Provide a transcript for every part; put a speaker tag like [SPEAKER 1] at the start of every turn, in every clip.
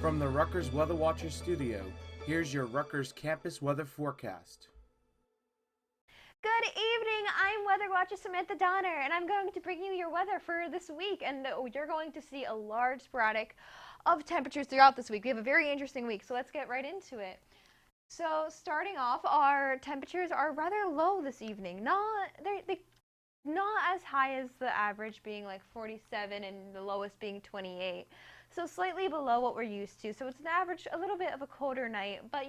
[SPEAKER 1] From the Rutgers WeatherWatcher studio, here's your Rutgers campus weather forecast.
[SPEAKER 2] Good evening, I'm WeatherWatcher Samantha Donner, and I'm going to bring you your weather for this week, and you're going to see a large sporadic of temperatures throughout this week. We have a very interesting week, so let's get right into it. So starting off, our temperatures are rather low this evening. Not as high as the average, being like 47 and the lowest being 28. So slightly below what we're used to. So it's an average, a little bit of a colder night, but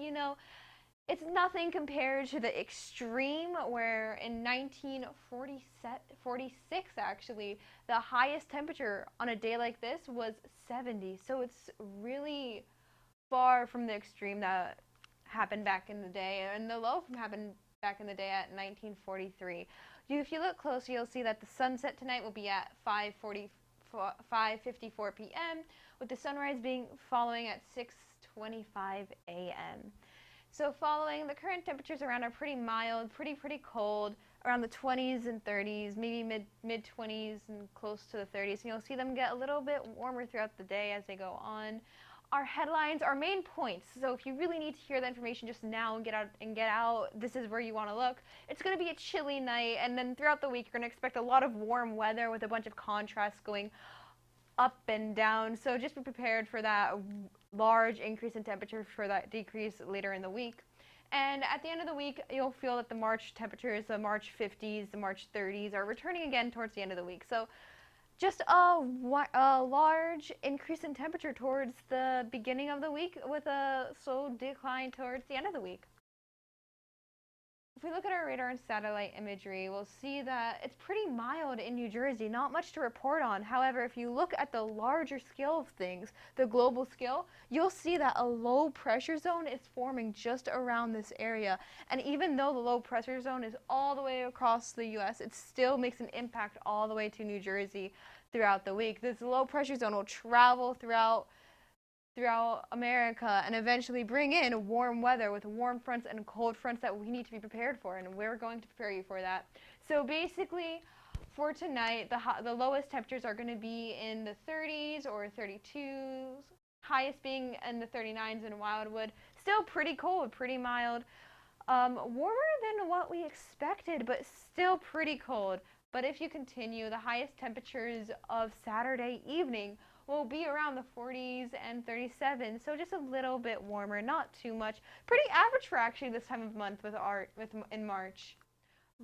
[SPEAKER 2] it's nothing compared to the extreme where in 1946 actually, the highest temperature on a day like this was 70. So it's really far from the extreme that happened back in the day, and the low happened back in the day at 1943. If you look closer, you'll see that the sunset tonight will be at 5:54 p.m., with the sunrise following at 6:25 a.m. So following, the current temperatures around are pretty mild, pretty cold, around the 20s and 30s, maybe mid 20s and close to the 30s. And you'll see them get a little bit warmer throughout the day as they go on. Our headlines, our main points. So if you really need to hear that information just now and get out, this is where you want to look. It's going to be a chilly night, and then throughout the week you're going to expect a lot of warm weather with a bunch of contrasts going up and down. So just be prepared for that large increase in temperature, for that decrease later in the week. And at the end of the week, you'll feel that the March temperatures, the March 50s, the March 30s, are returning again towards the end of the week. So just a large increase in temperature towards the beginning of the week with a slow decline towards the end of the week. If we look at our radar and satellite imagery, we'll see that it's pretty mild in New Jersey, not much to report on. However, if you look at the larger scale of things, the global scale, you'll see that a low pressure zone is forming just around this area. And even though the low pressure zone is all the way across the U.S., it still makes an impact all the way to New Jersey throughout the week. This low pressure zone will travel throughout America and eventually bring in warm weather with warm fronts and cold fronts that we need to be prepared for, and we're going to prepare you for that. So basically, for tonight, the lowest temperatures are going to be in the 30s or 32s, highest being in the 39s in Wildwood. Still pretty cold, pretty mild. Warmer than what we expected, but still pretty cold. But if you continue, the highest temperatures of Saturday evening will be around the 40s and 37, so just a little bit warmer, not too much. Pretty average for actually this time of month in March.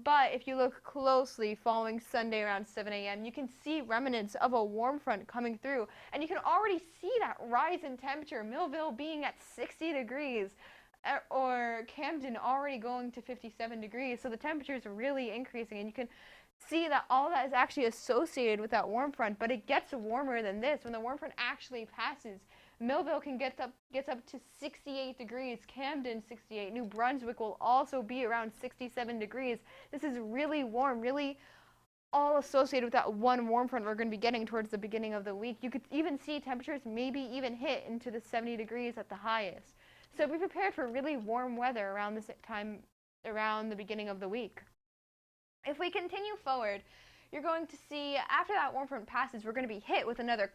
[SPEAKER 2] But if you look closely, following Sunday around 7 a.m., you can see remnants of a warm front coming through, and you can already see that rise in temperature. Millville being at 60 degrees, or Camden already going to 57 degrees, so the temperature is really increasing, and you can see that all that is actually associated with that warm front, but it gets warmer than this. When the warm front actually passes, Millville gets up to 68 degrees, Camden 68, New Brunswick will also be around 67 degrees. This is really warm, really all associated with that one warm front we're going to be getting towards the beginning of the week. You could even see temperatures maybe even hit into the 70 degrees at the highest. So be prepared for really warm weather around this time, around the beginning of the week. If we continue forward, you're going to see after that warm front passes, we're going to be hit with a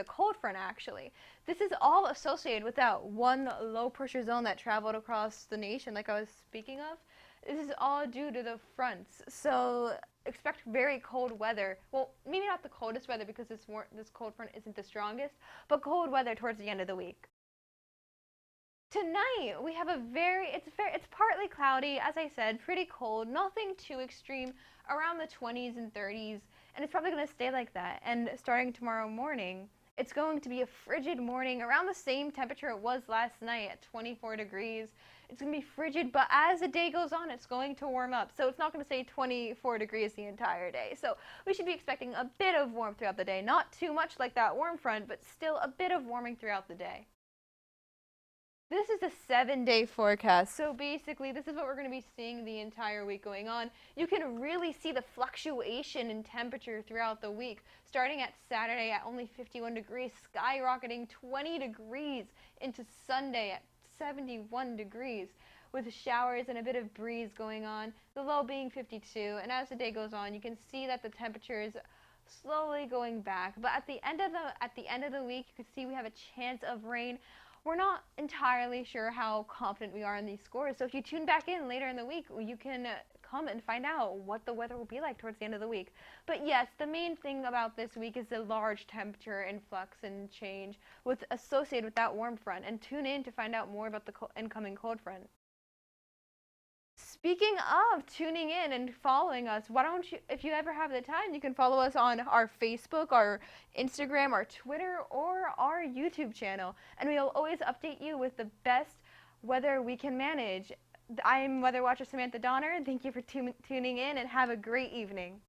[SPEAKER 2] cold front actually. This is all associated with that one low pressure zone that traveled across the nation like I was speaking of. This is all due to the fronts. So expect very cold weather. Well, maybe not the coldest weather because this cold front isn't the strongest, but cold weather towards the end of the week. Tonight, we have it's partly cloudy, as I said, pretty cold, nothing too extreme, around the 20s and 30s, and it's probably going to stay like that. And starting tomorrow morning, it's going to be a frigid morning, around the same temperature it was last night at 24 degrees. It's going to be frigid, but as the day goes on, it's going to warm up. So it's not going to stay 24 degrees the entire day. So we should be expecting a bit of warmth throughout the day. Not too much like that warm front, but still a bit of warming throughout the day. This is a 7-day forecast, so basically this is what we're going to be seeing the entire week going on. You can really see the fluctuation in temperature throughout the week, starting at Saturday at only 51 degrees, skyrocketing 20 degrees into Sunday at 71 degrees, with showers and a bit of breeze going on, the low being 52, and as the day goes on, you can see that the temperature is slowly going back, but at the end of the week, you can see we have a chance of rain. we're not entirely sure how confident we are in these scores. So if you tune back in later in the week, you can come and find out what the weather will be like towards the end of the week. But yes, the main thing about this week is the large temperature influx and change associated with that warm front. And tune in to find out more about the incoming cold front. Speaking of tuning in and following us, why don't you, if you ever have the time, you can follow us on our Facebook, our Instagram, our Twitter, or our YouTube channel. And we'll always update you with the best weather we can manage. I'm WeatherWatcher Samantha Donner. Thank you for tuning in and have a great evening.